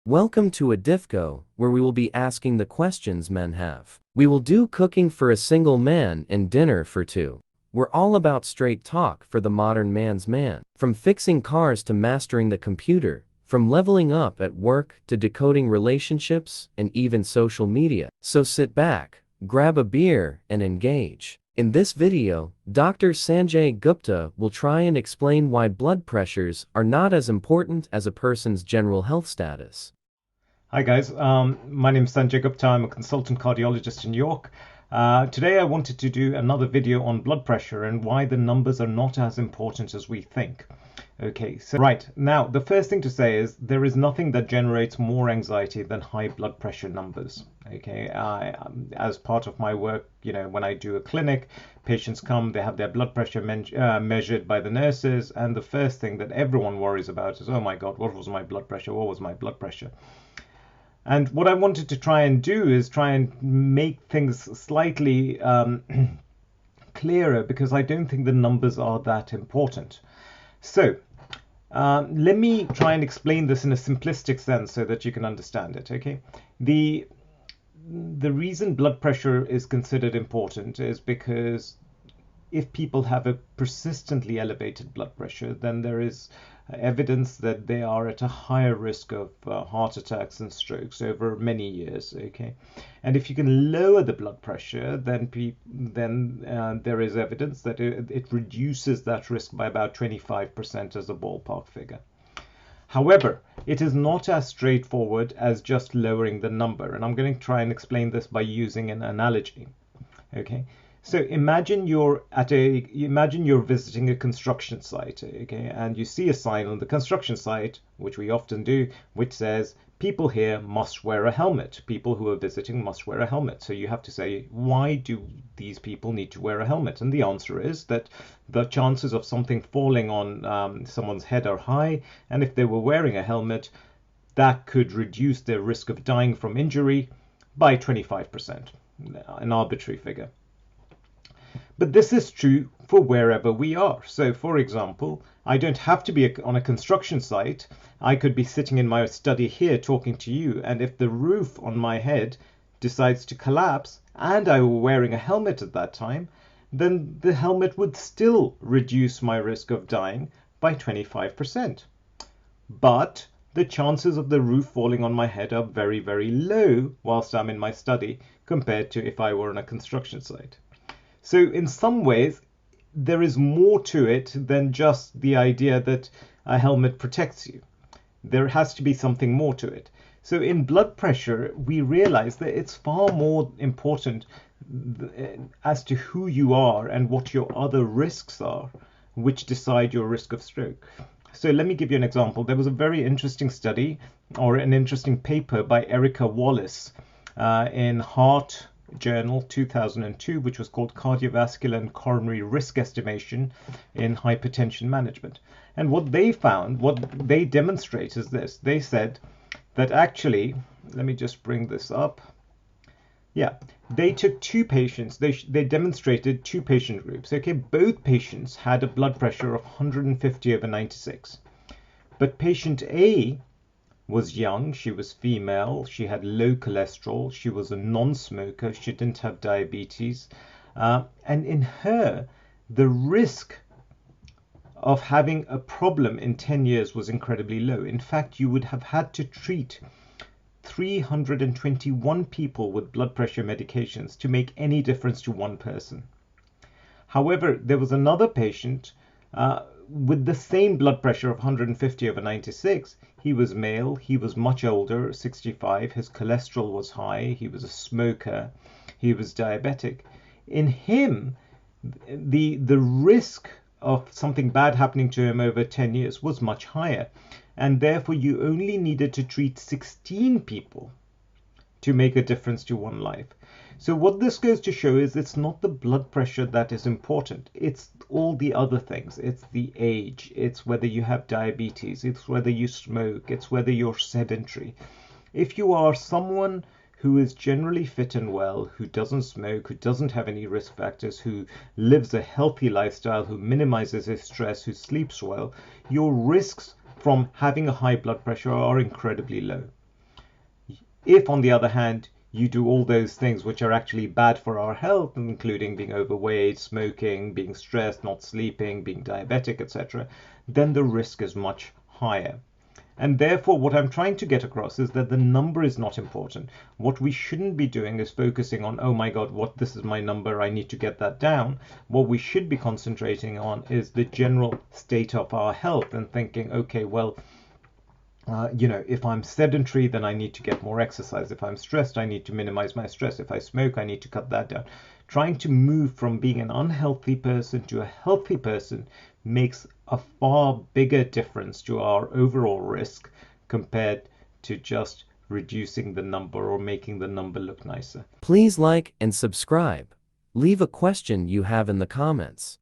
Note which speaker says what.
Speaker 1: Welcome to Adiftco, where we will be asking the questions men have. We will do cooking for a single man and dinner for two. We're all about straight talk for the modern man's man. From fixing cars to mastering the computer, from leveling up at work to decoding relationships and even social media. So sit back, grab a beer, and engage. In this video, Dr. Sanjay Gupta will try and explain why blood pressures are not as important as a person's general health status.
Speaker 2: Hi guys, my name is Sanjay Gupta. I'm a consultant cardiologist in New York. Today I wanted to do another video on blood pressure and why the numbers are not as important as we think. Okay, so right, now the first thing to say is there is nothing that generates more anxiety than high blood pressure numbers. Okay, as part of my work, when I do a clinic, patients come, they have their blood pressure measured by the nurses, and the first thing that everyone worries about is, oh my God, what was my blood pressure? What was my blood pressure? And what I wanted to try and do is try and make things slightly clearer, because I don't think the numbers are that important. So let me try and explain this in a simplistic sense so that you can understand it. Okay, the reason blood pressure is considered important is because if people have a persistently elevated blood pressure, then there is evidence that they are at a higher risk of heart attacks and strokes over many years. Okay, and if you can lower the blood pressure, then there is evidence that it reduces that risk by about 25% as a ballpark figure. However, it is not as straightforward as just lowering the number, and I'm going to try and explain this by using an analogy. Okay, so imagine you're visiting a construction site, okay, and you see a sign on the construction site, which we often do, which says people here must wear a helmet. People who are visiting must wear a helmet. So you have to say, why do these people need to wear a helmet? And the answer is that the chances of something falling on someone's head are high, and if they were wearing a helmet, that could reduce their risk of dying from injury by 25%, an arbitrary figure. But this is true for wherever we are. So, for example, I don't have to be on a construction site. I could be sitting in my study here talking to you, and if the roof on my head decides to collapse and I were wearing a helmet at that time, then the helmet would still reduce my risk of dying by 25%. But the chances of the roof falling on my head are very, very low whilst I'm in my study compared to if I were on a construction site. So in some ways, there is more to it than just the idea that a helmet protects you. There has to be something more to it. So in blood pressure, we realize that it's far more important as to who you are and what your other risks are, which decide your risk of stroke. So let me give you an example. There was a very interesting study, or an interesting paper by Erica Wallace in Heart Journal 2002, which was called Cardiovascular and Coronary Risk Estimation in Hypertension Management. And what they found, what they demonstrate is this. They said that actually, let me just bring this up. Yeah, they took two patients, they demonstrated two patient groups. Okay, both patients had a blood pressure of 150/96. But patient A was young, she was female, she had low cholesterol, she was a non-smoker, she didn't have diabetes, and in her, the risk of having a problem in 10 years was incredibly low. In fact, you would have had to treat 321 people with blood pressure medications to make any difference to one person. However, there was another patient with the same blood pressure of 150/96. He was male, he was much older, 65, his cholesterol was high, he was a smoker, he was diabetic. In him, the risk of something bad happening to him over 10 years was much higher, and therefore you only needed to treat 16 people to make a difference to one life. So what this goes to show is it's not the blood pressure that is important. It's all the other things. It's the age. It's whether you have diabetes. It's whether you smoke. It's whether you're sedentary. If you are someone who is generally fit and well, who doesn't smoke, who doesn't have any risk factors, who lives a healthy lifestyle, who minimizes his stress, who sleeps well, your risks from having a high blood pressure are incredibly low. If, on the other hand, you do all those things which are actually bad for our health, including being overweight, smoking, being stressed, not sleeping, being diabetic, etc., then the risk is much higher. And therefore, what I'm trying to get across is that the number is not important. What we shouldn't be doing is focusing on, oh my God, this is my number, I need to get that down. What we should be concentrating on is the general state of our health and thinking, okay, well, if I'm sedentary, then I need to get more exercise. If I'm stressed, I need to minimize my stress. If I smoke, I need to cut that down. Trying to move from being an unhealthy person to a healthy person makes a far bigger difference to our overall risk compared to just reducing the number or making the number look nicer.
Speaker 1: Please like and subscribe. Leave a question you have in the comments.